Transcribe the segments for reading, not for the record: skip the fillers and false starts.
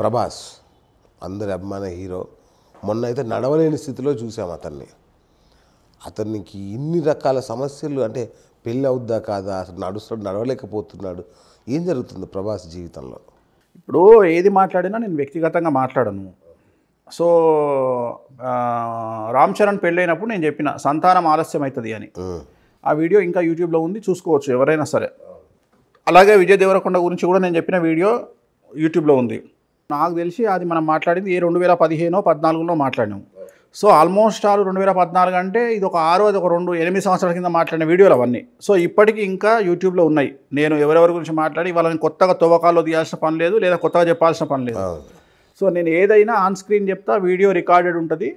ప్రభాస్ అందరి అభిమాన హీరో. మొన్న అయితే నడవలేని స్థితిలో చూసాం అతనికి ఇన్ని రకాల సమస్యలు. అంటే పెళ్ళి అవుద్దా కాదా, అసలు నడవలేకపోతున్నాడు. ఏం జరుగుతుంది ప్రభాస్ జీవితంలో? ఇప్పుడు ఏది మాట్లాడినా నేను వ్యక్తిగతంగా మాట్లాడను. సో రామ్ చరణ్ పెళ్ళైనప్పుడు నేను చెప్పిన సంతానం ఆలస్యం అవుతుంది అని. ఆ వీడియో ఇంకా యూట్యూబ్లో ఉంది, చూసుకోవచ్చు ఎవరైనా సరే. అలాగే విజయ్ దేవరకొండ గురించి కూడా నేను చెప్పిన వీడియో యూట్యూబ్లో ఉంది. నాకు తెలిసి అది మనం మాట్లాడింది 2015-14లో మాట్లాడినాము. సో ఆల్మోస్ట్ ఆల్ 2014 అంటే ఇది ఒక 8 సంవత్సరాల కింద మాట్లాడిన వీడియోలు అవన్నీ. సో ఇప్పటికీ ఇంకా యూట్యూబ్లో ఉన్నాయి. నేను ఎవరెవరి గురించి మాట్లాడి వాళ్ళని కొత్తగా తవ్వకాల్లో తీయాల్సిన పని లేదు, లేదా కొత్తగా చెప్పాల్సిన పని లేదు. సో నేను ఏదైనా ఆన్ స్క్రీన్ చెప్తా, వీడియో రికార్డెడ్ ఉంటుంది.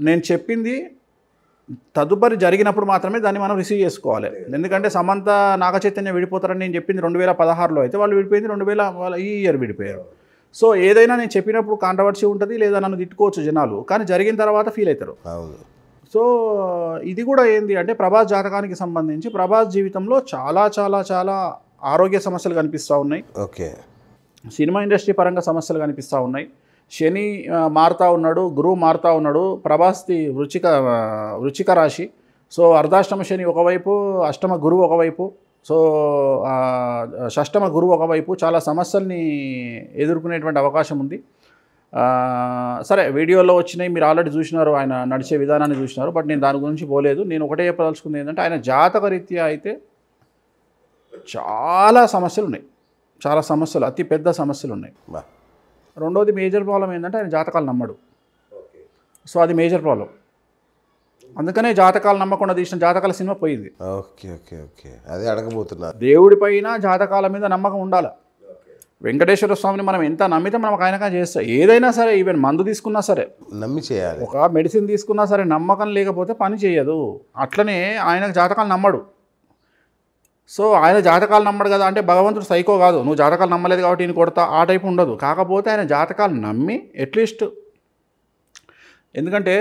నేను చెప్పింది తదుపరి జరిగినప్పుడు మాత్రమే దాన్ని మనం రిసీవ్ చేసుకోవాలి. ఎందుకంటే సమంత నాగచైతన్య విడిపోతారని నేను చెప్పింది 2016లో అయితే వాళ్ళు విడిపోయింది ఈ ఇయర్ విడిపోయారు. సో ఏదైనా నేను చెప్పినప్పుడు కాంట్రవర్సీ ఉంటుంది, లేదా నన్ను తిట్టుకోవచ్చు జనాలు, కానీ జరిగిన తర్వాత ఫీల్ అవుతారు. సో ఇది కూడా ఏంది అంటే ప్రభాస్ జాతకానికి సంబంధించి ప్రభాస్ జీవితంలో చాలా చాలా చాలా ఆరోగ్య సమస్యలు కనిపిస్తూ ఉన్నాయి. ఓకే, సినిమా ఇండస్ట్రీ పరంగా సమస్యలు కనిపిస్తూ ఉన్నాయి. శని మారుతూ ఉన్నాడు, గురువు మారుతూ ఉన్నాడు. ప్రభాస్ది వృచ్చిక రాశి. సో అర్ధాష్టమ శని ఒకవైపు, అష్టమ గురువు ఒకవైపు, సో షష్టమ గురువు ఒకవైపు. చాలా సమస్యల్ని ఎదుర్కొనేటువంటి అవకాశం ఉంది. సరే, వీడియోలో వచ్చినాయి, మీరు ఆల్రెడీ చూసినారు, ఆయన నడిచే విధానాన్ని చూసినారు. బట్ నేను దాని గురించి పోలేదు. నేను ఒకటే చెప్పదలుచుకుంది ఏంటంటే ఆయన జాతక రీత్యా అయితే చాలా సమస్యలు ఉన్నాయి. చాలా సమస్యలు, అతి పెద్ద సమస్యలు ఉన్నాయి. రెండోది మేజర్ ప్రాబ్లం ఏంటంటే ఆయన జాతకాలు నమ్మడు. సో అది మేజర్ ప్రాబ్లం. అందుకనే జాతకాలు నమ్మకుండా తీసిన జాతకాల సినిమా పోయింది. ఓకే ఓకే ఓకే, అదే అడగబోతున్నా. దేవుడి పైన జాతకాల మీద నమ్మకం ఉండాలి. వెంకటేశ్వర స్వామిని మనం ఎంత నమ్మితే మనం ఆయనగా చేస్తాం. ఏదైనా సరే, ఈవెన్ మందు తీసుకున్నా సరే నమ్మి చేయాలి. ఒక మెడిసిన్ తీసుకున్నా సరే నమ్మకం లేకపోతే పని చేయదు. అట్లనే ఆయన జాతకాలు నమ్మడు. సో ఆయన జాతకాలు నమ్మడు కదా అంటే భగవంతుడు సైకో కాదు, నువ్వు జాతకాలు నమ్మలేదు కాబట్టి నేను కొడతా, ఆ టైపు ఉండదు. కాకపోతే ఆయన జాతకాలు నమ్మి అట్లీస్ట్, ఎందుకంటే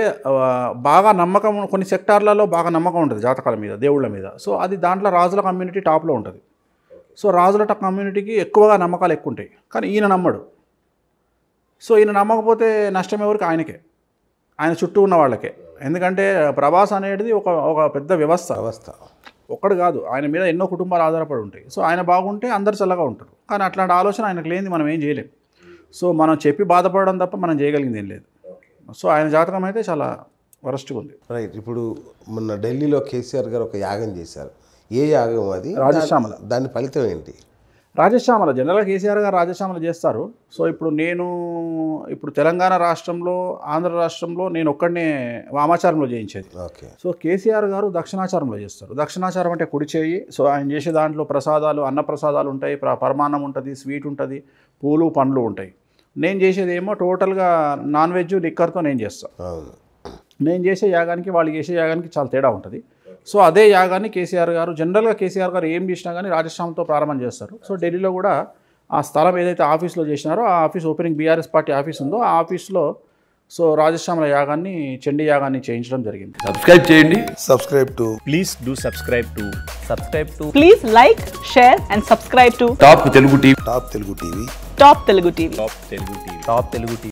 బాగా నమ్మకం, కొన్ని సెక్టార్లలో బాగా నమ్మకం ఉంటుంది జాతకాల మీద, దేవుళ్ళ మీద. సో అది దాంట్లో రాజుల కమ్యూనిటీ టాప్లో ఉంటుంది. సో రాజుల కమ్యూనిటీకి ఎక్కువగా నమ్మకాలు ఎక్కువ ఉంటాయి. కానీ ఈయన నమ్మడు. సో ఈయన నమ్మకపోతే నష్టం ఎవరికి? ఆయనకే, ఆయన చుట్టూ ఉన్న వాళ్ళకే. ఎందుకంటే ప్రభాస్ అనేది ఒక పెద్ద వ్యవస్థ. ఒక్కడు కాదు, ఆయన మీద ఎన్నో కుటుంబాలు ఆధారపడి ఉంటాయి. సో ఆయన బాగుంటే అందరు చల్లగా ఉంటారు. కానీ అట్లాంటి ఆలోచన ఆయనకు లేనిది మనం ఏం చేయలేం. సో మనం చెప్పి బాధపడడం తప్ప మనం చేయగలిగింది ఏం లేదు. సో ఆయన జాతకం అయితే చాలా వరస్ట్గా ఉంది. రైట్. ఇప్పుడు మొన్న ఢిల్లీలో కేసీఆర్ గారు ఒక యాగం చేశారు. ఏ యాగం అది? రాజశ్యామల. దాని ఫలితం ఏంటి? రాజశ్యామల. జనరల్గా కేసీఆర్ గారు రాజశ్యామల చేస్తారు. సో ఇప్పుడు తెలంగాణ రాష్ట్రంలో, ఆంధ్ర రాష్ట్రంలో నేను ఒక్కడనే వామాచారంలో చేయించేది. ఓకే. సో కేసీఆర్ గారు దక్షిణాచారంలో చేస్తారు. దక్షిణాచారం అంటే కుడి చేయి. సో ఆయన చేసే దాంట్లో ప్రసాదాలు, అన్న ప్రసాదాలు ఉంటాయి, పరమాన్నం ఉంటుంది, స్వీట్ ఉంటుంది, పూలు పండ్లు ఉంటాయి. నేను చేసేది ఏమో టోటల్గా నాన్ వెజ్ లిక్కర్తో నేను చేస్తాను. నేను చేసే యాగానికి వాళ్ళు చేసే యాగానికి చాలా తేడా ఉంటుంది. సో అదే యాగాన్ని జనరల్గా కేసీఆర్ గారు ఏం చేసినా కానీ రాజశ్యామతో ప్రారంభం చేస్తారు. సో ఢిల్లీలో కూడా ఆ స్థలం ఏదైతే ఆఫీస్లో చేసినారో ఆ office opening BRS party office ఉందో ఆ ఆఫీస్లో సో రాజశ్యామల యాగాన్ని, చండీ యాగాన్ని చేయించడం జరిగింది. సబ్స్క్రైబ్ చేయండి. Please do subscribe to. Please like, share and subscribe to top Telugu TV. Top Telugu TV. Top Telugu TV.